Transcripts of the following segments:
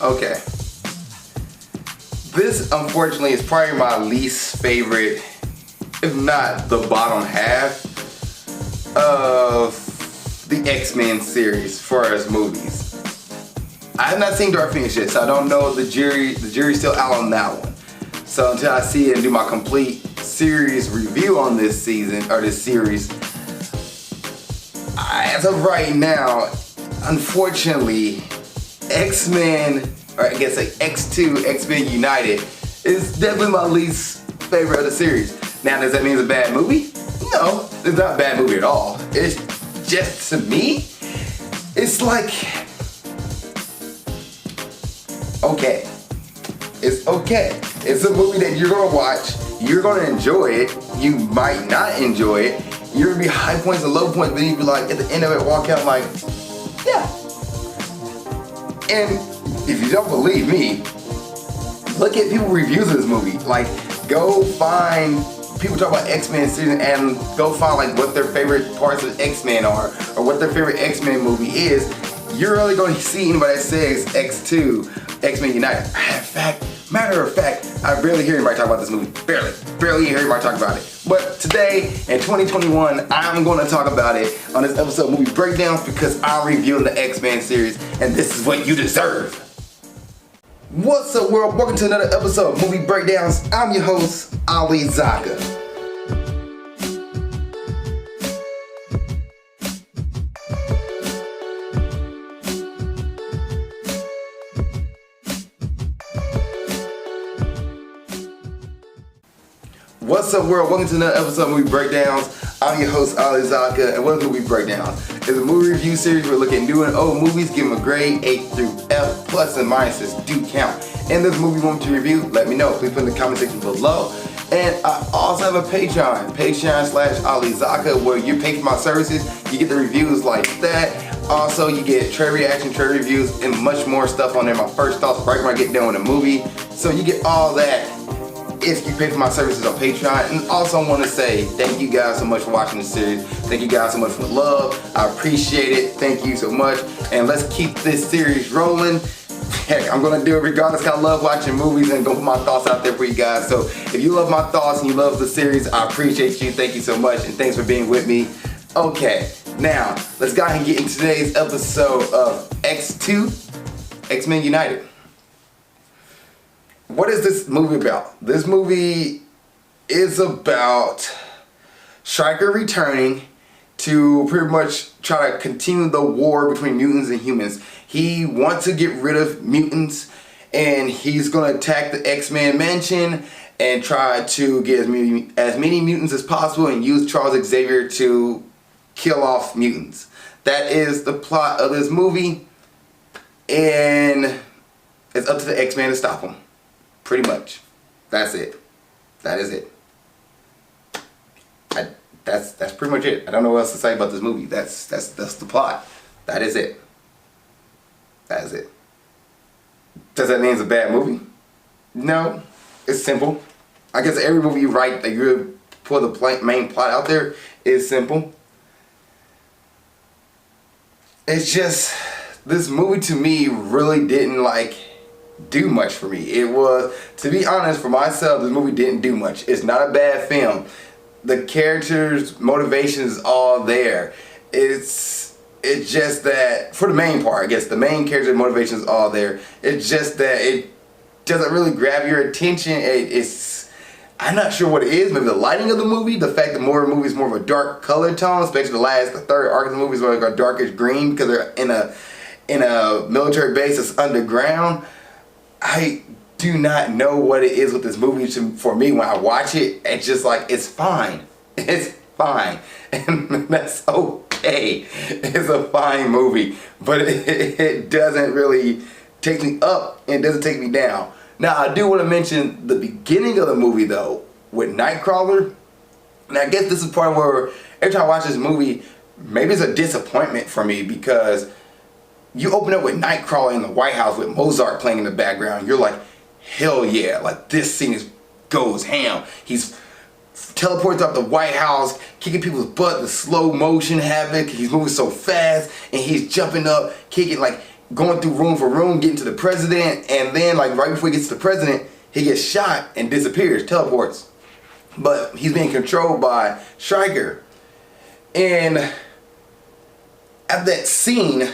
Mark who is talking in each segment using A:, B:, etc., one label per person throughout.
A: Okay. This, unfortunately, is probably my least favorite, if not the bottom half, of the X-Men series for as movies. I have not seen Dark Phoenix yet, so I don't know the jury's still out on that one. So until I see it and do my complete series review on this season, or this series, as of right now, unfortunately, X-Men, or I guess like X2, X-Men United, is definitely my least favorite of the series. Now, does that mean it's a bad movie? No, it's not a bad movie at all. It's just, to me, it's like, okay. It's okay. It's a movie that you're gonna watch, you're gonna enjoy it, you might not enjoy it, you're gonna be high points and low points, but you'd be like, at the end of it, walk out like, yeah. And if you don't believe me, look at people reviews of this movie. Like, go find people talk about X-Men season and go find like what their favorite parts of X-Men are, or what their favorite X-Men movie is. You're really going to see anybody that says X2, X-Men United. Matter of fact, I barely hear anybody talk about this movie. Barely hear anybody talk about it. But today, in 2021, I'm going to talk about it on this episode of Movie Breakdowns because I'm reviewing the X-Men series, and this is what you deserve. What's up, world? Welcome to another episode of Movie Breakdowns. I'm your host, Ali Zakka. What's up, world? Welcome to another episode of Movie Breakdowns. I'm your host, Ali Zakka, and what is Movie Breakdowns? It's a movie review series where we look at new and old movies, give them a grade, A through F, plus and minuses do count. In this movie you want me to review, let me know. Please put in the comment section below. And I also have a Patreon, Patreon/Ali Zakka, where you pay for my services, you get the reviews like that. Also, you get trade reaction, trade reviews, and much more stuff on there. My first thoughts right when I get done with a movie. So you get all that if you pay for my services on Patreon. And also I want to say thank you guys so much for watching this series. Thank you guys so much for the love. I appreciate it. Thank you so much. And let's keep this series rolling. Heck, I'm going to do it regardless. I love watching movies and go put my thoughts out there for you guys. So if you love my thoughts and you love the series, I appreciate you. Thank you so much. And thanks for being with me. Okay, now let's go ahead and get into today's episode of X2, X-Men United. What is this movie about? This movie is about Stryker returning to pretty much try to continue the war between mutants and humans. He wants to get rid of mutants, and he's going to attack the X-Men mansion and try to get as many mutants as possible and use Charles Xavier to kill off mutants. That is the plot of this movie, and it's up to the X-Men to stop him. Pretty much. That's it. That is it. That's pretty much it. I don't know what else to say about this movie. That's the plot. That is it. That is it. Does that mean it's a bad movie? No. It's simple. I guess every movie you write that you put the main plot out there is simple. It's just, this movie to me really didn't do much for me. It was, to be honest, for myself, this movie didn't do much. It's not a bad film. The characters' motivation is all there. It's just that, for the main part, I guess, the main character's motivation is all there. It's just that it doesn't really grab your attention. I'm not sure what it is. Maybe the lighting of the movie, the fact that more of the movie is more of a dark color tone, especially the third arc of the movie is like a darkish green because they're in a military base that's underground. I do not know what it is with this movie. For me, when I watch it, it's just like, it's fine. It's fine. And that's okay. It's a fine movie. But it doesn't really take me up and it doesn't take me down. Now, I do want to mention the beginning of the movie, though, with Nightcrawler. And I guess this is part where every time I watch this movie, maybe it's a disappointment for me because you open up with Nightcrawler in the White House with Mozart playing in the background. You're like, hell yeah, like this scene goes ham. He's teleports up the White House, kicking people's butt, the slow motion havoc. He's moving so fast and he's jumping up, kicking, like going through room for room, getting to the president, and then like right before he gets to the president, he gets shot and disappears, teleports. But he's being controlled by Stryker. And at that scene,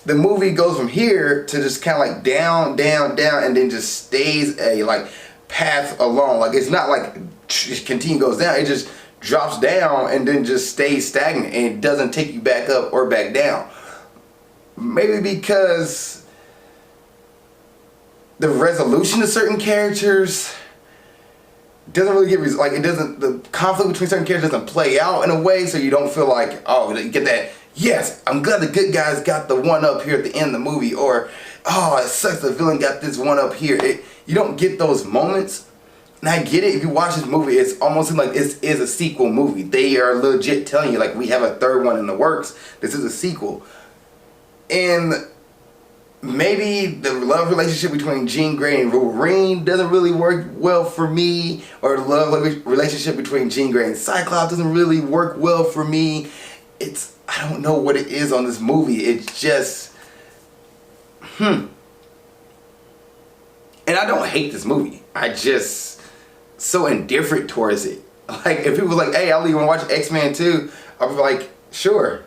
A: the movie goes from here to just kind of like down, down, down, and then just stays a like path along. Like it's not like continue goes down. It just drops down and then just stays stagnant, and it doesn't take you back up or back down. Maybe because the resolution of certain characters doesn't really get like it doesn't, the conflict between certain characters doesn't play out in a way so you don't feel like, oh, you get that, yes, I'm glad the good guys got the one up here at the end of the movie, or oh, it sucks the villain got this one up here. You don't get those moments. And I get it, if you watch this movie, it's almost like it is a sequel movie. They are legit telling you like, we have a third one in the works, this is a sequel. And maybe the love relationship between Jean Grey and Wolverine doesn't really work well for me, or the love relationship between Jean Grey and Cyclops doesn't really work well for me. I don't know what it is on this movie. It's just, And I don't hate this movie. I just so indifferent towards it. Like if people were like, hey, Ali, you wanna watch X-Men 2? I'll be like, sure.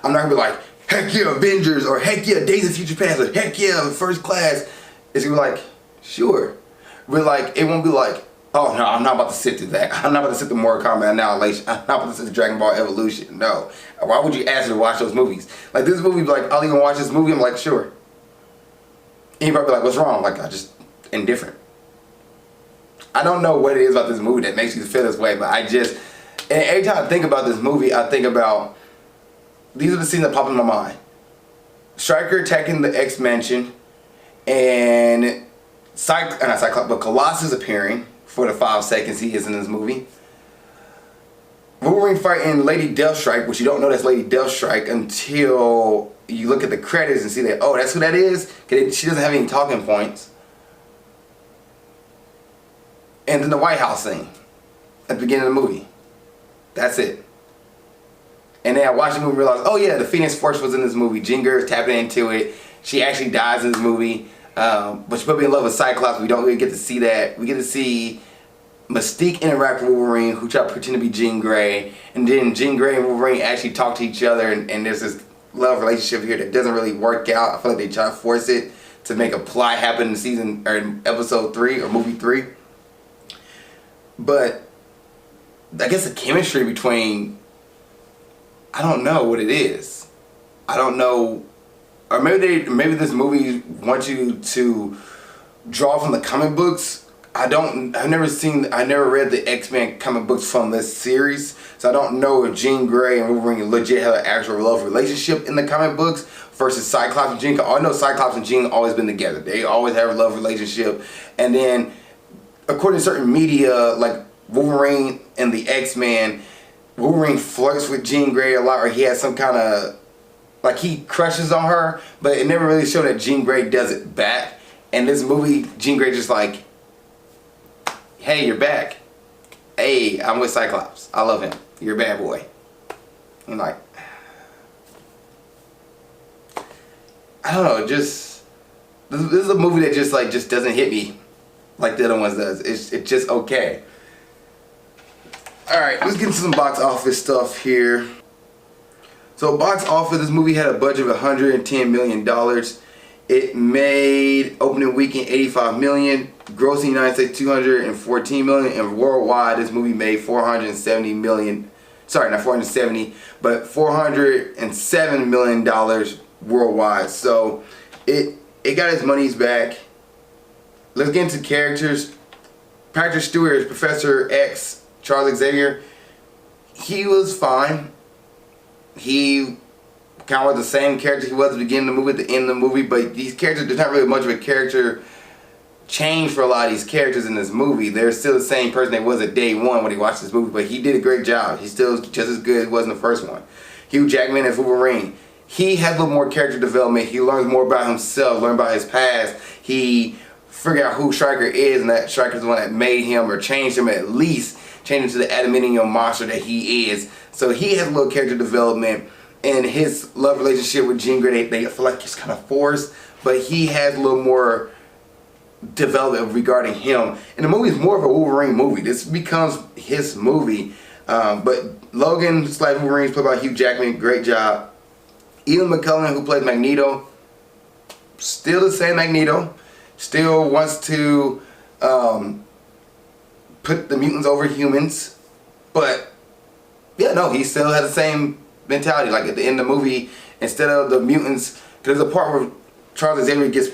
A: I'm not gonna be like, heck yeah, Avengers, or heck yeah, Days of Future Past, or heck yeah, First Class. It's gonna be like, sure. But like, it won't be like, oh no, I'm not about to sit through that. I'm not about to sit through Mortal Kombat Annihilation. I'm not about to sit through Dragon Ball Evolution. No. Why would you ask me to watch those movies? Like this movie, like, Ali, you gonna watch this movie? I'm like, sure. And you probably be like, what's wrong? Like, I just indifferent. I don't know what it is about this movie that makes you feel this way, but I just, and every time I think about this movie, I think about, these are the scenes that pop in my mind. Stryker attacking the X-Mansion, and not Cyclops, but Colossus appearing for the 5 seconds he is in this movie. Wolverine fighting Lady Deathstrike, which you don't know that's Lady Deathstrike until you look at the credits and see that, oh, that's who that is? Because she doesn't have any talking points. And then the White House scene at the beginning of the movie. That's it. And then I watched the movie and realized, oh yeah, the Phoenix Force was in this movie. Jean Grey is tapping into it. She actually dies in this movie. But she put me in love with Cyclops. We don't really get to see that. We get to see Mystique interact with Wolverine, who tried to pretend to be Jean Grey. And then Jean Grey and Wolverine actually talk to each other. And there's this love relationship here that doesn't really work out. I feel like they try to force it to make a plot happen in season, or in episode 3 or movie 3. But I guess the chemistry between, I don't know what it is. I don't know, or maybe this movie wants you to draw from the comic books. I never read the X-Men comic books from this series, so I don't know if Jean Grey and Wolverine legit have an actual love relationship in the comic books versus Cyclops and Jean. I know Cyclops and Jean always been together. They always have a love relationship, and then according to certain media, like Wolverine and the X-Men, Wolverine flirts with Jean Grey a lot, or he has some kind of, like he crushes on her, but it never really showed that Jean Grey does it back. And this movie, Jean Grey just like, hey, you're back. Hey, I'm with Cyclops. I love him. You're a bad boy. I'm like, I don't know, just, this is a movie that just doesn't hit me like the other ones does. It's just okay. Alright, let's get into some box office stuff here. So box office, this movie had a budget of $110 million. It made opening weekend $85 million, grossing United States $214 million, and worldwide this movie made $470 million. Sorry, not 470, but $407 million worldwide. So it got its money's back. Let's get into characters. Patrick Stewart is Professor X, Charles Xavier. He was fine. He kind of was the same character he was at the beginning of the movie, at the end of the movie, but these characters, there's not really much of a character change for a lot of these characters in this movie. They're still the same person they was at day one when he watched this movie, but he did a great job. He's still just as good as he was in the first one. Hugh Jackman as Wolverine. He has a little more character development. He learns more about himself, learn about his past. He figured out who Stryker is, and that Stryker's the one that made him, or changed him, at least changed him to the adamantium monster that he is. So he has a little character development. and his love relationship with Jean Grey, they feel like it's kind of forced, but he has a little more development regarding him. And the movie is more of a Wolverine movie. This becomes his movie. But Logan / Wolverine is played by Hugh Jackman. Great job. Ian McKellen, who plays Magneto, still the same Magneto. Still wants to put the mutants over humans. But yeah, no, he still has the same mentality. Like at the end of the movie, instead of the mutants, there's a part where Charles Xavier gets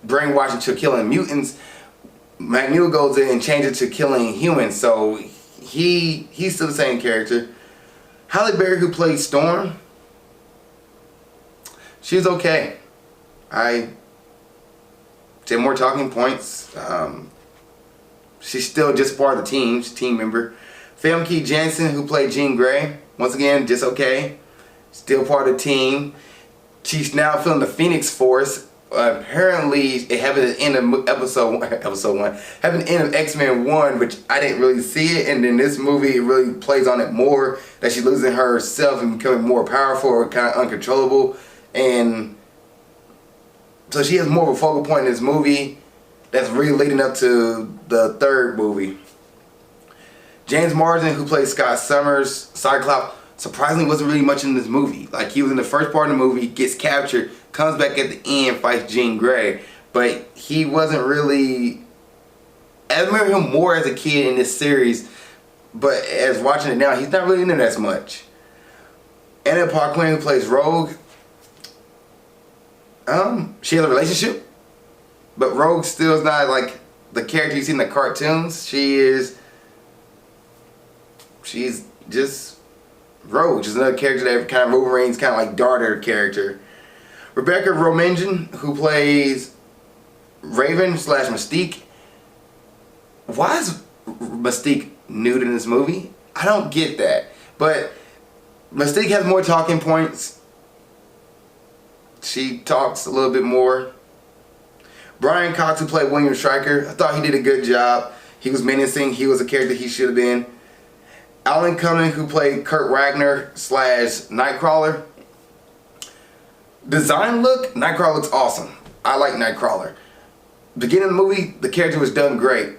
A: brainwashed into killing mutants. Magneto goes in and changes to killing humans. So he's still the same character. Halle Berry, who played Storm, she's okay. I did more talking points. She's still just part of the team. She's a team member. Famke Janssen, who played Jean Grey, once again, just okay. Still part of the team. She's now filming the Phoenix Force. Apparently, it happened at the end of episode 1. Happened at the end of X-Men 1, which I didn't really see it. And then this movie, it really plays on it more, that she's losing herself and becoming more powerful or kind of uncontrollable. And so she has more of a focal point in this movie that's really leading up to the third movie. James Marsden, who plays Scott Summers, Cyclops, surprisingly wasn't really much in this movie. Like, he was in the first part of the movie, gets captured, comes back at the end, fights Jean Grey, but he wasn't really... I remember him more as a kid in this series, but as watching it now, he's not really in it as much. Anna Paquin, who plays Rogue, she has a relationship, but Rogue still is not like the character you see in the cartoons. She's just Rogue, just another character that kind of Wolverine's kind of like daughter character. Rebecca Romijn, who plays Raven / Mystique. Why is Mystique nude in this movie? I don't get that. But Mystique has more talking points. She talks a little bit more. Brian Cox, who played William Stryker, I thought he did a good job. He was menacing. He was a character he should have been. Alan Cumming, who played Kurt Wagner / Nightcrawler. Design look, Nightcrawler looks awesome. I like Nightcrawler. Beginning of the movie, the character was done great.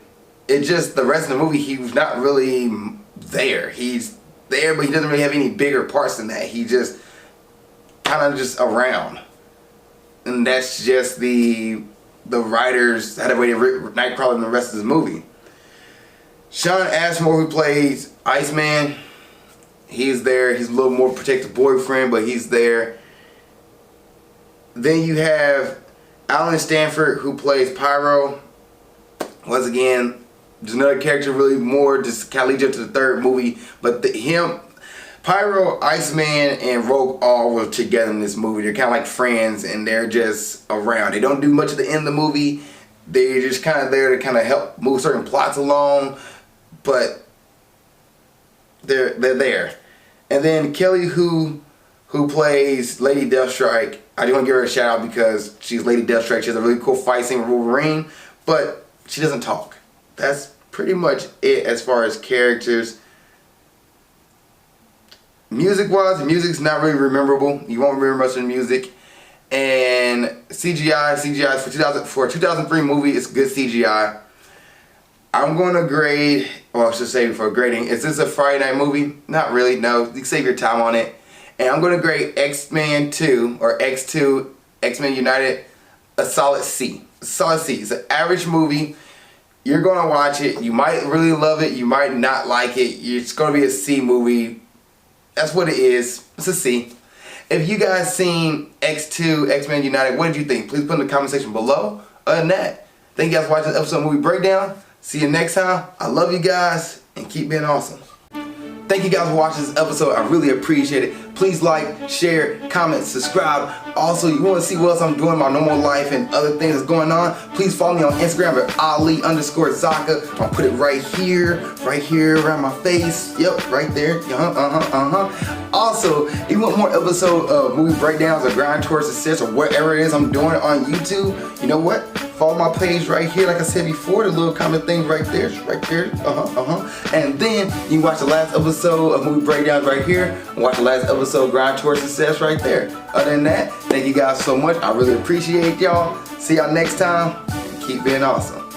A: It just, the rest of the movie, he was not really there. He's there, but he doesn't really have any bigger parts than that. He just kind of just around. And that's just the writers had a way to write Nightcrawler in the rest of the movie. Sean Ashmore, who plays Iceman, he's there. He's a little more protective boyfriend, but he's there. Then you have Alan Stanford, who plays Pyro. Once again, there's another character really more just kind of leads you up to the third movie. But Pyro, Iceman, and Rogue all were together in this movie. They're kind of like friends, and they're just around. They don't do much at the end of the movie. They're just kind of there to kind of help move certain plots along, but they're there. And then Kelly, who plays Lady Deathstrike, I do want to give her a shout out because she's Lady Deathstrike. She has a really cool fight scene with Wolverine, but she doesn't talk. That's pretty much it as far as characters. Music-wise, the music's not really memorable. You won't remember much of the music. And CGI for a 2003 movie, it's good CGI. I'm going to grade, well, I should say for grading, is this a Friday night movie? Not really, no. You can save your time on it. And I'm going to grade X-Men 2, or X2, X-Men United, a solid C. A solid C. It's an average movie. You're going to watch it. You might really love it. You might not like it. It's going to be a C movie. That's what it is. It's a C. If you guys seen X2, X-Men United, what did you think? Please put in the comment section below. Other than that, thank you guys for watching this episode of Movie Breakdown. See you next time. I love you guys, and keep being awesome. Thank you guys for watching this episode. I really appreciate it. Please like, share, comment, subscribe. Also, you want to see what else I'm doing in my normal life and other things that's going on, please follow me on Instagram at Ali_Zakka. I'll put it right here around my face. Yep, right there. Also, if you want more episodes of movie breakdowns or grind towards success or whatever it is I'm doing on YouTube, you know what? Follow my page right here, like I said before, the little comment thing right there, And then you can watch the last episode of Movie Breakdowns right here, and watch the last episode of Grind Towards Success right there. Other than that, thank you guys so much. I really appreciate y'all. See y'all next time. Keep being awesome.